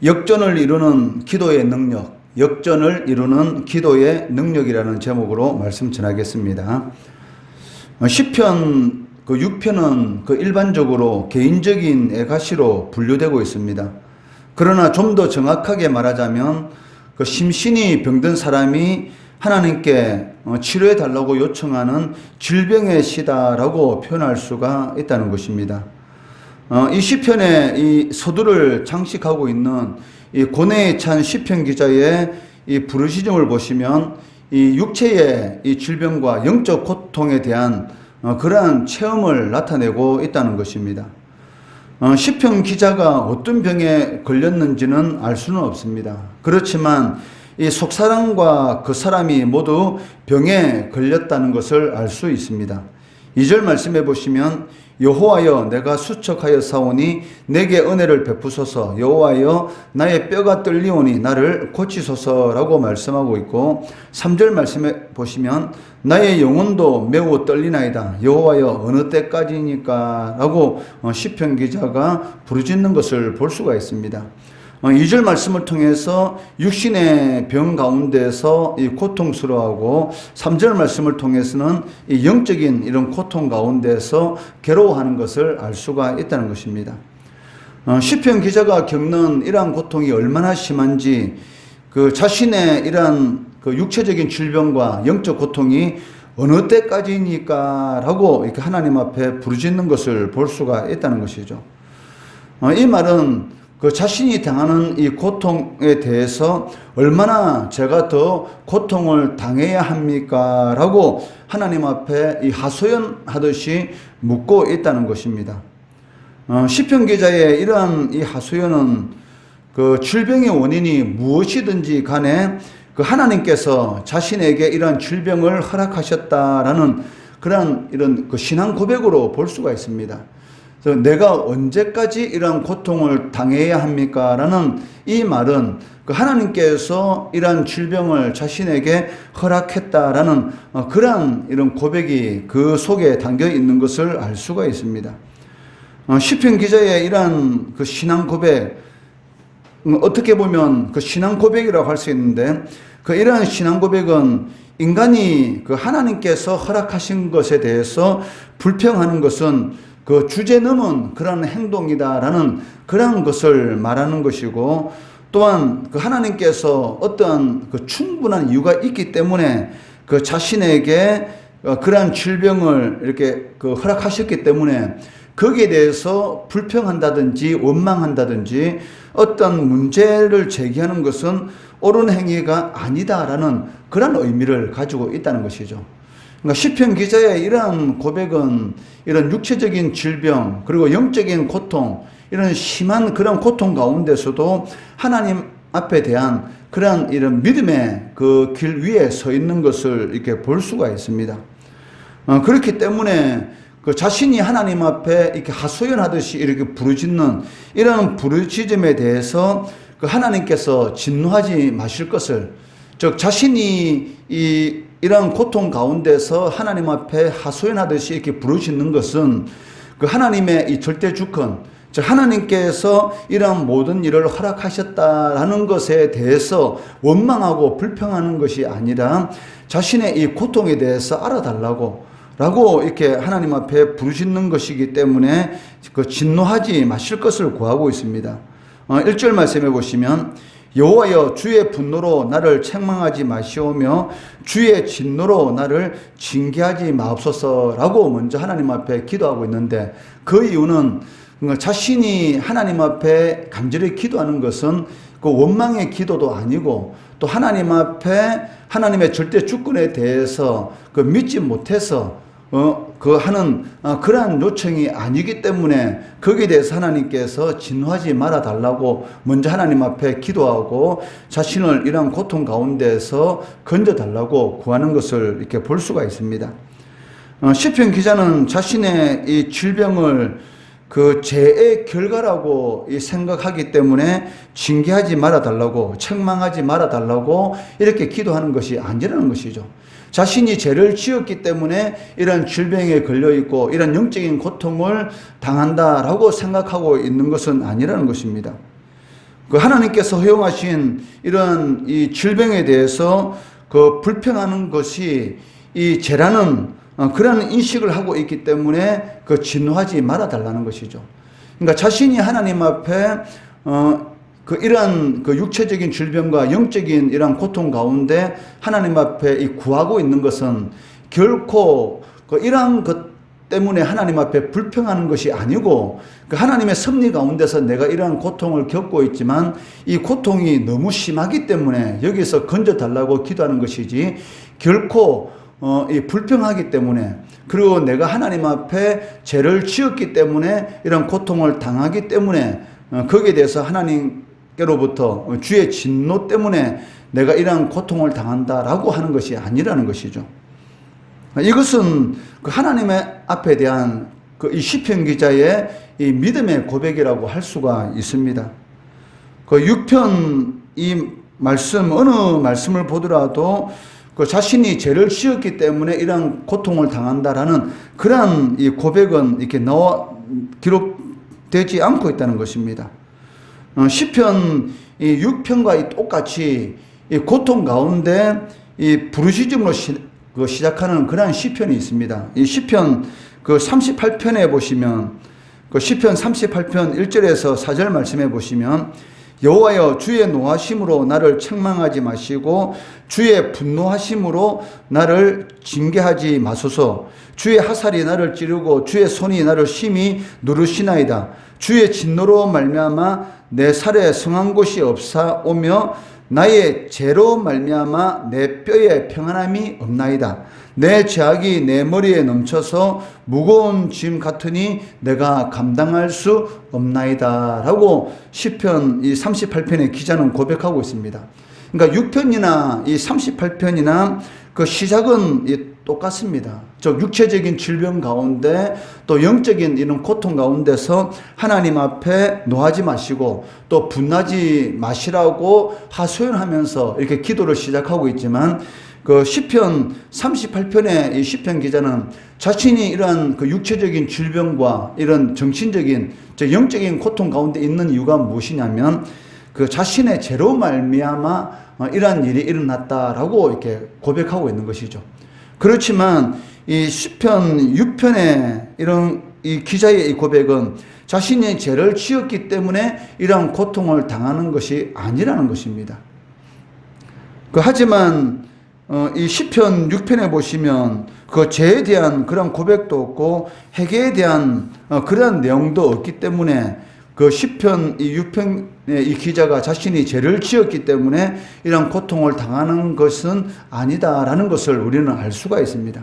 역전을 이루는 기도의 능력, 역전을 이루는 기도의 능력이라는 제목으로 말씀 전하겠습니다. 시편 6편은 일반적으로 개인적인 애가시로 분류되고 있습니다. 그러나 좀 더 정확하게 말하자면 심신이 병든 사람이 하나님께 치료해 달라고 요청하는 질병의 시다라고 표현할 수가 있다는 것입니다. 이 시편의 이 서두를 장식하고 있는 이 고뇌에 찬 시편 기자의 이 부르짖음을 보시면 이 육체의 이 질병과 영적 고통에 대한 그러한 체험을 나타내고 있다는 것입니다. 시편 기자가 어떤 병에 걸렸는지는 알 수는 없습니다. 그렇지만 이 속사람과 그 사람이 모두 병에 걸렸다는 것을 알 수 있습니다. 2절 말씀해 보시면 여호와여 내가 수척하여 사오니 내게 은혜를 베푸소서. 여호와여 나의 뼈가 떨리오니 나를 고치소서라고 말씀하고 있고, 3절 말씀해 보시면 나의 영혼도 매우 떨리나이다. 여호와여 어느 때까지니까 라고 시편 기자가 부르짖는 것을 볼 수가 있습니다. 2절 말씀을 통해서 육신의 병 가운데서 이 고통스러워하고, 3절 말씀을 통해서는 이 영적인 이런 고통 가운데서 괴로워하는 것을 알 수가 있다는 것입니다. 시편 기자가 겪는 이러한 고통이 얼마나 심한지 자신의 이러한 육체적인 질병과 영적 고통이 어느 때까지니까 라고 이렇게 하나님 앞에 부르짖는 것을 볼 수가 있다는 것이죠. 이 말은 자신이 당하는 이 고통에 대해서 얼마나 제가 더 고통을 당해야 합니까? 라고 하나님 앞에 이 하소연하듯이 묻고 있다는 것입니다. 시편 기자의 이러한 이 하소연은 질병의 원인이 무엇이든지 간에 하나님께서 자신에게 이러한 질병을 허락하셨다라는 그러한 이런 신앙 고백으로 볼 수가 있습니다. 내가 언제까지 이러한 고통을 당해야 합니까? 라는 이 말은 하나님께서 이러한 질병을 자신에게 허락했다라는 그러한 이런 고백이 그 속에 담겨 있는 것을 알 수가 있습니다. 시편 기자의 이러한 신앙 고백, 어떻게 보면 신앙 고백이라고 할 수 있는데, 이러한 신앙 고백은 인간이 하나님께서 허락하신 것에 대해서 불평하는 것은 주제 넘은 그런 행동이다라는 그런 것을 말하는 것이고, 또한 하나님께서 어떠한 충분한 이유가 있기 때문에 자신에게 그러한 질병을 이렇게 허락하셨기 때문에 거기에 대해서 불평한다든지 원망한다든지 어떤 문제를 제기하는 것은 옳은 행위가 아니다라는 그런 의미를 가지고 있다는 것이죠. 그러니까 시편 기자의 이러한 고백은 이런 육체적인 질병 그리고 영적인 고통, 이런 심한 그런 고통 가운데서도 하나님 앞에 대한 그런 이런 믿음의 길 위에 서 있는 것을 이렇게 볼 수가 있습니다. 그렇기 때문에 자신이 하나님 앞에 이렇게 하소연하듯이 이렇게 부르짖는 이런 부르짖음에 대해서 하나님께서 진노하지 마실 것을, 즉 자신이 이러한 고통 가운데서 하나님 앞에 하소연하듯이 이렇게 부르짖는 것은 하나님의 이 절대 주권, 즉 하나님께서 이러한 모든 일을 허락하셨다라는 것에 대해서 원망하고 불평하는 것이 아니라 자신의 이 고통에 대해서 알아달라고 라고 이렇게 하나님 앞에 부르짖는 것이기 때문에 진노하지 마실 것을 구하고 있습니다. 1절 말씀해 보시면 여호와여 주의 분노로 나를 책망하지 마시오며 주의 진노로 나를 징계하지 마옵소서라고 먼저 하나님 앞에 기도하고 있는데, 그 이유는 자신이 하나님 앞에 간절히 기도하는 것은 원망의 기도도 아니고, 또 하나님 앞에 하나님의 절대 주권에 대해서 믿지 못해서 하는 그러한 요청이 아니기 때문에 거기에 대해서 하나님께서 진노하지 말아 달라고 먼저 하나님 앞에 기도하고 자신을 이러한 고통 가운데서 건져 달라고 구하는 것을 이렇게 볼 수가 있습니다. 시편 기자는 자신의 이 질병을 죄의 결과라고 생각하기 때문에 징계하지 말아 달라고, 책망하지 말아 달라고 이렇게 기도하는 것이 아니라는 것이죠. 자신이 죄를 지었기 때문에 이런 질병에 걸려 있고 이런 영적인 고통을 당한다라고 생각하고 있는 것은 아니라는 것입니다. 그 하나님께서 허용하신 이런 이 질병에 대해서 그 불평하는 것이 이 죄라는 그런 인식을 하고 있기 때문에 그 진노하지 말아 달라는 것이죠. 그러니까 자신이 하나님 앞에 그 이러한 그 육체적인 질병과 영적인 이러한 고통 가운데 하나님 앞에 이 구하고 있는 것은 결코 그 이러한 것 때문에 하나님 앞에 불평하는 것이 아니고 그 하나님의 섭리 가운데서 내가 이러한 고통을 겪고 있지만 이 고통이 너무 심하기 때문에 여기서 건져 달라고 기도하는 것이지 결코 이 불평하기 때문에 그리고 내가 하나님 앞에 죄를 지었기 때문에 이런 고통을 당하기 때문에 거기에 대해서 하나님께로부터 주의 진노 때문에 내가 이러한 고통을 당한다라고 하는 것이 아니라는 것이죠. 이것은 그 하나님의 앞에 대한 그 이 시편 기자의 이 믿음의 고백이라고 할 수가 있습니다. 그 6편 이 말씀 어느 말씀을 보더라도 그 자신이 죄를 지었기 때문에 이런 고통을 당한다라는 그러한 이 고백은 이렇게 기록되지 않고 있다는 것입니다. 시편 이 6편과 똑같이 이 고통 가운데 이 부르짖음으로 시작하는 그러한 시편이 있습니다. 이 시편 그 38편에 보시면 그 시편 38편 1절에서 4절 말씀해 보시면 여호와여 주의 노하심으로 나를 책망하지 마시고 주의 분노하심으로 나를 징계하지 마소서. 주의 화살이 나를 찌르고 주의 손이 나를 심히 누르시나이다. 주의 진노로 말미암아 내 살에 성한 곳이 없사오며 나의 죄로 말미암아 내 뼈에 평안함이 없나이다. 내 죄악이 내 머리에 넘쳐서 무거운 짐 같으니 내가 감당할 수 없나이다 라고 시편 이 38편의 기자는 고백하고 있습니다. 그러니까 6편이나 이 38편이나 그 시작은 똑같습니다. 즉 육체적인 질병 가운데 또 영적인 이런 고통 가운데서 하나님 앞에 노하지 마시고 또 분하지 마시라고 하소연하면서 이렇게 기도를 시작하고 있지만 그 시편 38편의 이 시편 기자는 자신이 이러한 그 육체적인 질병과 이런 정신적인 영적인 고통 가운데 있는 이유가 무엇이냐면 그 자신의 죄로 말미암아 이러한 일이 일어났다라고 이렇게 고백하고 있는 것이죠. 그렇지만 이 시편 6편의 이런 이 기자의 이 고백은 자신이 죄를 지었기 때문에 이러한 고통을 당하는 것이 아니라는 것입니다. 하지만 이 시편 6편에 보시면 그 죄에 대한 그런 고백도 없고 회개에 대한 그런 내용도 없기 때문에 그 시편 이 6편의 이 기자가 자신이 죄를 지었기 때문에 이런 고통을 당하는 것은 아니다라는 것을 우리는 알 수가 있습니다.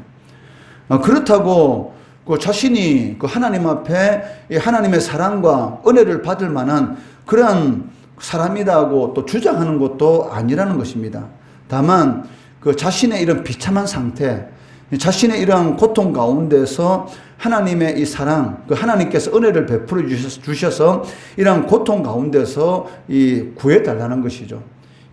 그렇다고 그 자신이 그 하나님 앞에 하나님의 사랑과 은혜를 받을 만한 그러한 사람이라고 또 주장하는 것도 아니라는 것입니다. 다만 그 자신의 이런 비참한 상태, 자신의 이러한 고통 가운데서 하나님의 이 사랑, 그 하나님께서 은혜를 베풀어 주셔서 이러한 고통 가운데서 이 구해달라는 것이죠.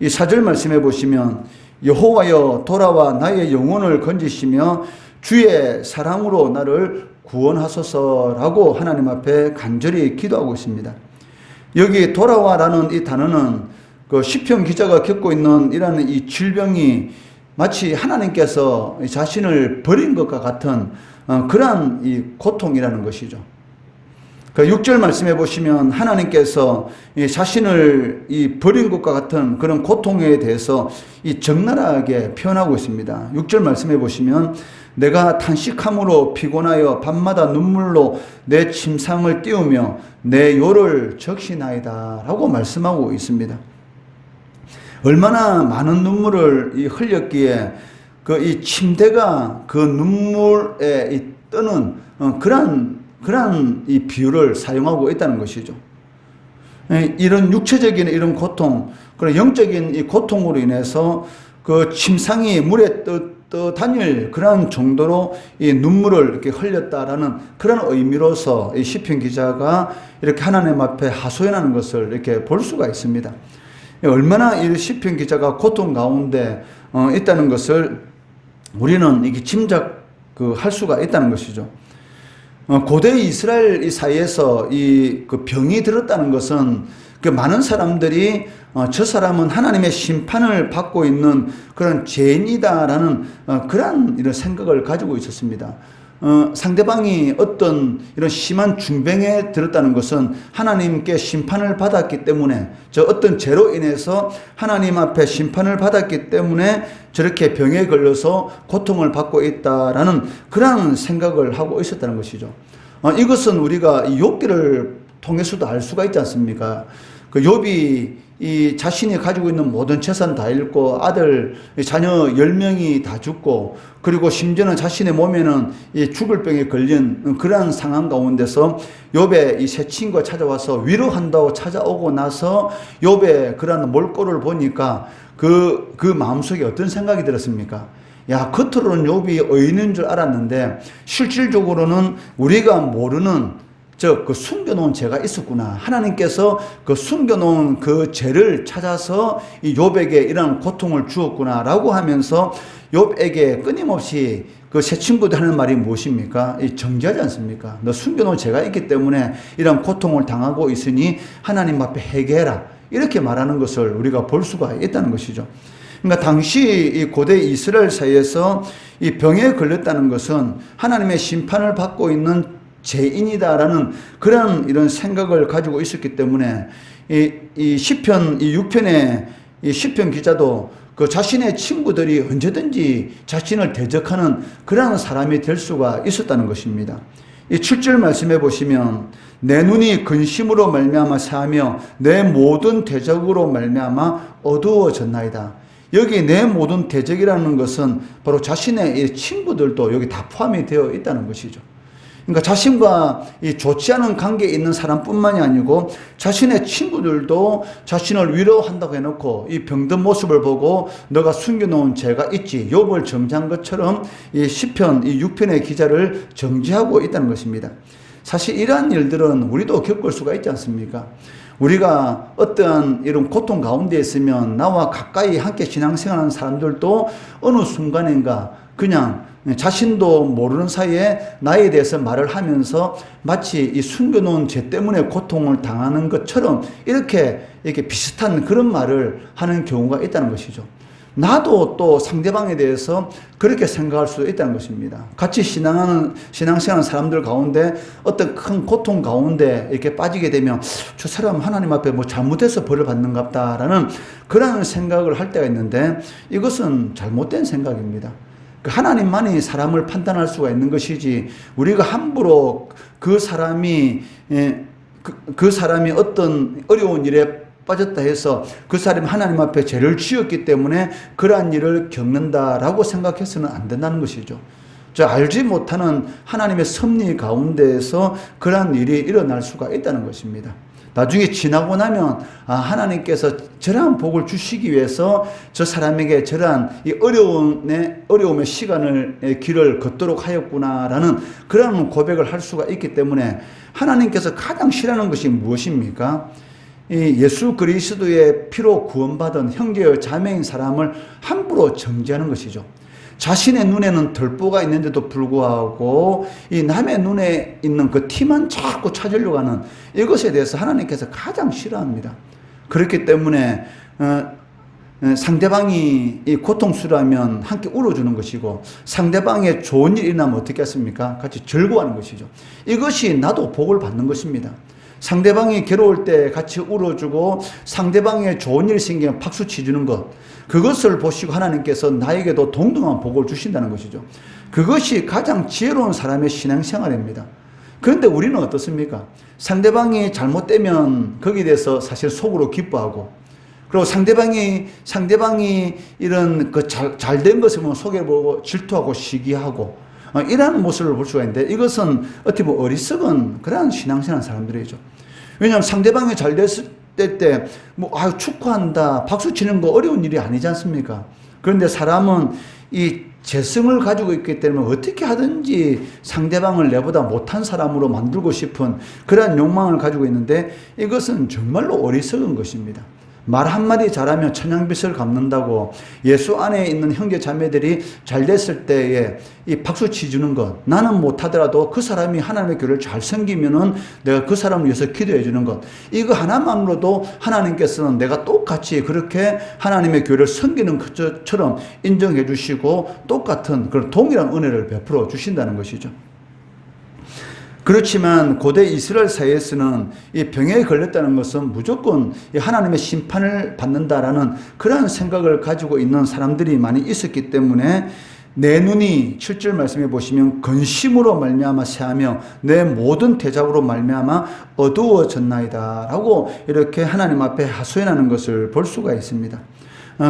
이 4절 말씀해 보시면 여호와여 돌아와 나의 영혼을 건지시며 주의 사랑으로 나를 구원하소서라고 하나님 앞에 간절히 기도하고 있습니다. 여기 돌아와라는 이 단어는 그 시편 기자가 겪고 있는 이라는 이 질병이 마치 하나님께서 자신을 버린 것과 같은 그러한 이 고통이라는 것이죠. 그 6절 말씀해 보시면 하나님께서 자신을 이 버린 것과 같은 그런 고통에 대해서 이 적나라하게 표현하고 있습니다. 6절 말씀해 보시면 내가 탄식함으로 피곤하여 밤마다 눈물로 내 침상을 띄우며 내 요를 적시나이다 라고 말씀하고 있습니다. 얼마나 많은 눈물을 흘렸기에 그 이 침대가 그 눈물에 뜨는 그러한 이 비유를 사용하고 있다는 것이죠. 이런 육체적인 이런 고통, 그런 영적인 이 고통으로 인해서 그 침상이 물에 떠다닐 그런 정도로 이 눈물을 이렇게 흘렸다라는 그런 의미로서 이 시편 기자가 이렇게 하나님 앞에 하소연하는 것을 이렇게 볼 수가 있습니다. 얼마나 이 시편 기자가 고통 가운데 있다는 것을 우리는 이게 짐작할 수가 있다는 것이죠. 고대 이스라엘 이 사이에서 그 병이 들었다는 것은 그 많은 사람들이 저 사람은 하나님의 심판을 받고 있는 그런 죄인이다라는 그런 이런 생각을 가지고 있었습니다. 상대방이 어떤 이런 심한 중병에 들었다는 것은 하나님께 심판을 받았기 때문에, 저 어떤 죄로 인해서 하나님 앞에 심판을 받았기 때문에 저렇게 병에 걸려서 고통을 받고 있다라는 그런 생각을 하고 있었다는 것이죠. 이것은 우리가 욥기를 통해서도 알 수가 있지 않습니까? 그 욥이 이 자신이 가지고 있는 모든 재산 다 잃고 아들, 자녀 10명이 다 죽고, 그리고 심지어는 자신의 몸에는 이 죽을 병에 걸린 그러한 상황 가운데서 욥의 이 세 친구가 찾아와서 위로한다고 찾아오고 나서 욥의 그러한 몰골을 보니까 그 마음속에 어떤 생각이 들었습니까? 야, 겉으로는 욥이 의인인 줄 알았는데 실질적으로는 우리가 모르는 그 숨겨놓은 죄가 있었구나. 하나님께서 그 숨겨놓은 그 죄를 찾아서 이 욥에게 이런 고통을 주었구나라고 하면서 욥에게 끊임없이 그 세 친구들 하는 말이 무엇입니까? 정죄하지 않습니까? 너 숨겨놓은 죄가 있기 때문에 이런 고통을 당하고 있으니 하나님 앞에 회개해라. 이렇게 말하는 것을 우리가 볼 수가 있다는 것이죠. 그러니까 당시 이 고대 이스라엘 사이에서 이 병에 걸렸다는 것은 하나님의 심판을 받고 있는 죄인이다라는 그런 이런 생각을 가지고 있었기 때문에 이 시편 이 6편의 이 시편 기자도 그 자신의 친구들이 언제든지 자신을 대적하는 그런 사람이 될 수가 있었다는 것입니다. 이 7절 말씀해 보시면 내 눈이 근심으로 말미암아 새하며 내 모든 대적으로 말미암아 어두워졌나이다. 여기 내 모든 대적이라는 것은 바로 자신의 이 친구들도 여기 다 포함이 되어 있다는 것이죠. 그러니까 자신과 이 좋지 않은 관계에 있는 사람뿐만이 아니고 자신의 친구들도 자신을 위로한다고 해놓고 이 병든 모습을 보고 너가 숨겨놓은 죄가 있지, 욥을 정죄한 것처럼 이 시편 이 6편의 기자를 정죄하고 있다는 것입니다. 사실 이러한 일들은 우리도 겪을 수가 있지 않습니까? 우리가 어떠한 이런 고통 가운데 있으면 나와 가까이 함께 신앙생활하는 사람들도 어느 순간인가 그냥 자신도 모르는 사이에 나에 대해서 말을 하면서 마치 이 숨겨놓은 죄 때문에 고통을 당하는 것처럼 이렇게 비슷한 그런 말을 하는 경우가 있다는 것이죠. 나도 또 상대방에 대해서 그렇게 생각할 수 있다는 것입니다. 같이 신앙생활하는 사람들 가운데 어떤 큰 고통 가운데 이렇게 빠지게 되면 저 사람 하나님 앞에 뭐 잘못해서 벌을 받는가 보다라는 그런 생각을 할 때가 있는데 이것은 잘못된 생각입니다. 하나님만이 사람을 판단할 수가 있는 것이지 우리가 함부로 그 사람이 어떤 어려운 일에 빠졌다 해서 그 사람이 하나님 앞에 죄를 지었기 때문에 그러한 일을 겪는다라고 생각해서는 안 된다는 것이죠. 알지 못하는 하나님의 섭리 가운데에서 그러한 일이 일어날 수가 있다는 것입니다. 나중에 지나고 나면 하나님께서 저러한 복을 주시기 위해서 저 사람에게 저러한 이 어려움의 시간을 길을 걷도록 하였구나라는 그런 고백을 할 수가 있기 때문에 하나님께서 가장 싫어하는 것이 무엇입니까? 이 예수 그리스도의 피로 구원받은 형제여 자매인 사람을 함부로 정죄하는 것이죠. 자신의 눈에는 들보가 있는데도 불구하고 이 남의 눈에 있는 그 티만 자꾸 찾으려고 하는 이것에 대해서 하나님께서 가장 싫어합니다. 그렇기 때문에 상대방이 이 고통스러우면 함께 울어주는 것이고 상대방의 좋은 일이 나면 어떻게 했습니까? 같이 즐거워하는 것이죠. 이것이 나도 복을 받는 것입니다. 상대방이 괴로울 때 같이 울어주고 상대방의 좋은 일이 생기면 박수 치주는 것, 그것을 보시고 하나님께서 나에게도 동등한 복을 주신다는 것이죠. 그것이 가장 지혜로운 사람의 신앙생활입니다. 그런데 우리는 어떻습니까? 상대방이 잘못되면 거기에 대해서 사실 속으로 기뻐하고, 그리고 상대방이 이런 그 잘된 것을 보면 속에 보고 질투하고 시기하고 이러한 모습을 볼 수가 있는데 이것은 어떻게 보면 어리석은 그러한 신앙생활 사람들이죠. 왜냐하면 상대방이 잘 됐을 때 축하한다, 박수 치는 거 어려운 일이 아니지 않습니까? 그런데 사람은 이 재성을 가지고 있기 때문에 어떻게 하든지 상대방을 내보다 못한 사람으로 만들고 싶은 그러한 욕망을 가지고 있는데 이것은 정말로 어리석은 것입니다. 말 한마디 잘하면 천냥빚을 갚는다고 예수 안에 있는 형제 자매들이 잘 됐을 때에 이 박수 치주는 것, 나는 못하더라도 그 사람이 하나님의 교회를 잘 섬기면은 내가 그 사람을 위해서 기도해 주는 것, 이거 하나만으로도 하나님께서는 내가 똑같이 그렇게 하나님의 교회를 섬기는 것처럼 인정해 주시고 똑같은 그런 동일한 은혜를 베풀어 주신다는 것이죠. 그렇지만 고대 이스라엘 사회에서는 이 병에 걸렸다는 것은 무조건 하나님의 심판을 받는다라는 그러한 생각을 가지고 있는 사람들이 많이 있었기 때문에 내 눈이 7절 말씀해 보시면 근심으로 말미암아 새하며 내 모든 대적으로 말미암아 어두워졌나이다 라고 이렇게 하나님 앞에 하소연하는 것을 볼 수가 있습니다.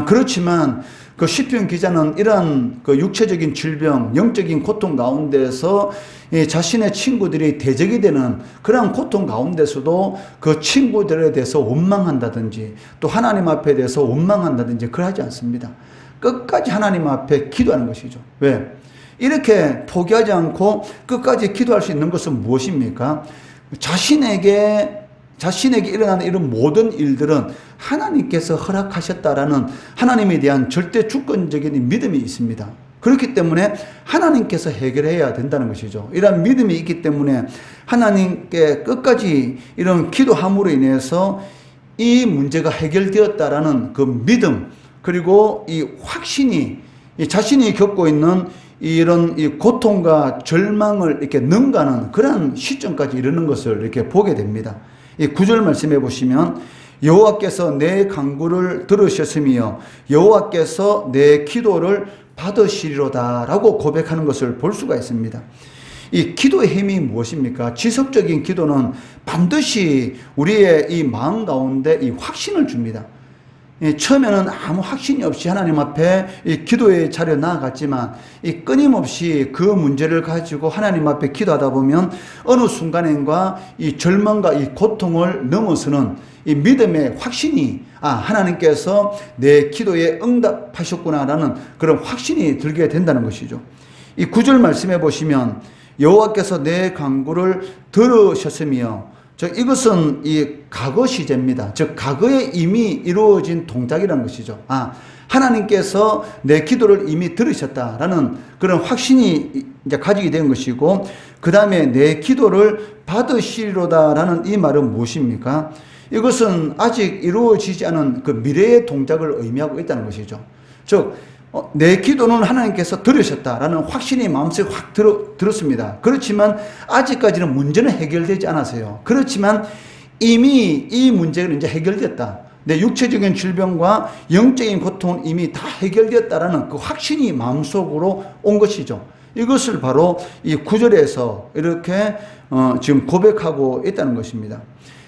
그렇지만 그 시편 기자는 이러한 그 육체적인 질병, 영적인 고통 가운데서 자신의 친구들이 대적이 되는 그러한 고통 가운데서도 그 친구들에 대해서 원망한다든지 또 하나님 앞에 대해서 원망한다든지 그러지 않습니다. 끝까지 하나님 앞에 기도하는 것이죠. 왜? 이렇게 포기하지 않고 끝까지 기도할 수 있는 것은 무엇입니까? 자신에게 일어나는 이런 모든 일들은 하나님께서 허락하셨다라는 하나님에 대한 절대 주권적인 믿음이 있습니다. 그렇기 때문에 하나님께서 해결해야 된다는 것이죠. 이런 믿음이 있기 때문에 하나님께 끝까지 이런 기도함으로 인해서 이 문제가 해결되었다라는 그 믿음, 그리고 이 확신이 자신이 겪고 있는 이런 이 고통과 절망을 이렇게 능가하는 그런 시점까지 이르는 것을 이렇게 보게 됩니다. 이 9절 말씀해 보시면 여호와께서 내 간구를 들으셨으며 여호와께서 내 기도를 받으시리로다 라고 고백하는 것을 볼 수가 있습니다. 이 기도의 힘이 무엇입니까? 지속적인 기도는 반드시 우리의 이 마음 가운데 이 확신을 줍니다. 처음에는 아무 확신이 없이 하나님 앞에 이 기도의 자리에 나아갔지만 이 끊임없이 그 문제를 가지고 하나님 앞에 기도하다 보면 어느 순간인가 이 절망과 이 고통을 넘어서는 이 믿음의 확신이 하나님께서 내 기도에 응답하셨구나라는 그런 확신이 들게 된다는 것이죠. 이 9절 말씀해 보시면 여호와께서 내 간구를 들으셨으며 이것은 이 과거 시제입니다. 즉 과거에 이미 이루어진 동작이라는 것이죠. 하나님께서 내 기도를 이미 들으셨다라는 그런 확신이 이제 가지게 된 것이고, 그 다음에 내 기도를 받으시리로다라는 이 말은 무엇입니까? 이것은 아직 이루어지지 않은 그 미래의 동작을 의미하고 있다는 것이죠. 즉 내 기도는 하나님께서 들으셨다라는 확신이 마음속에 확 들었습니다. 그렇지만 아직까지는 문제는 해결되지 않았어요. 그렇지만 이미 이 문제는 이제 해결됐다. 내 육체적인 질병과 영적인 고통은 이미 다 해결됐다라는 그 확신이 마음속으로 온 것이죠. 이것을 바로 이 9절에서 이렇게 지금 고백하고 있다는 것입니다.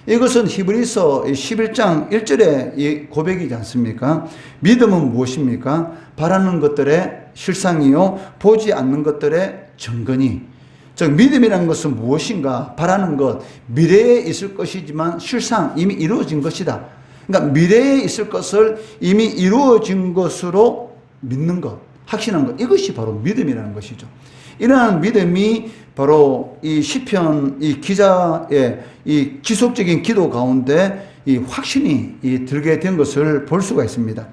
이것은 히브리서 11장 1절의 이 고백이지 않습니까? 믿음은 무엇입니까? 바라는 것들의 실상이요 보지 않는 것들의 증거니. 즉 믿음이라는 것은 무엇인가? 바라는 것, 미래에 있을 것이지만 실상 이미 이루어진 것이다. 그러니까 미래에 있을 것을 이미 이루어진 것으로 믿는 것, 확신한 것, 이것이 바로 믿음이라는 것이죠. 이러한 믿음이 바로 이 시편 이 기자의 이 지속적인 기도 가운데 이 확신이 들게 된 것을 볼 수가 있습니다.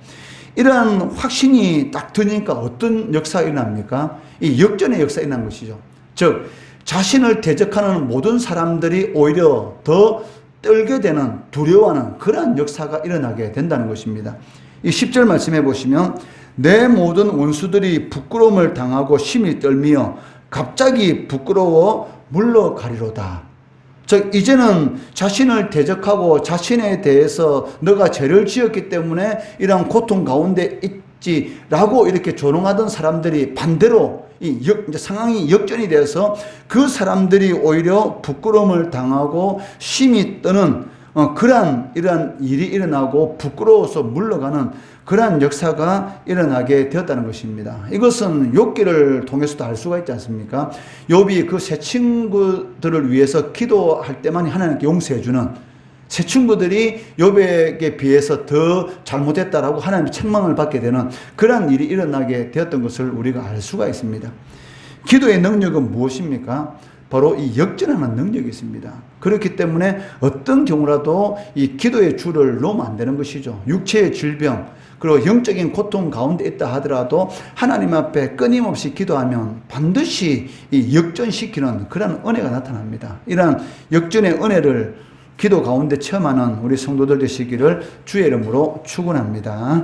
이러한 확신이 딱 드니까 어떤 역사가 일어납니까? 이 역전의 역사가 일어난 것이죠. 즉 자신을 대적하는 모든 사람들이 오히려 더 떨게 되는, 두려워하는 그러한 역사가 일어나게 된다는 것입니다. 이 10절 말씀해 보시면 내 모든 원수들이 부끄러움을 당하고 심히 떨며 갑자기 부끄러워 물러가리로다. 즉 이제는 자신을 대적하고 자신에 대해서 너가 죄를 지었기 때문에 이런 고통 가운데 있지라고 이렇게 조롱하던 사람들이 반대로 이제 상황이 역전이 돼서 그 사람들이 오히려 부끄러움을 당하고 심히 떠는 이러한 일이 일어나고 부끄러워서 물러가는 그러한 역사가 일어나게 되었다는 것입니다. 이것은 욥기를 통해서도 알 수가 있지 않습니까? 욥이 그 세 친구들을 위해서 기도할 때만 하나님께 용서해주는, 세 친구들이 욥에게 비해서 더 잘못했다라고 하나님의 책망을 받게 되는 그러한 일이 일어나게 되었던 것을 우리가 알 수가 있습니다. 기도의 능력은 무엇입니까? 바로 이 역전하는 능력이 있습니다. 그렇기 때문에 어떤 경우라도 이 기도의 줄을 놓으면 안 되는 것이죠. 육체의 질병, 그리고 영적인 고통 가운데 있다 하더라도 하나님 앞에 끊임없이 기도하면 반드시 이 역전시키는 그런 은혜가 나타납니다. 이러한 역전의 은혜를 기도 가운데 체험하는 우리 성도들 되시기를 주의 이름으로 축원합니다.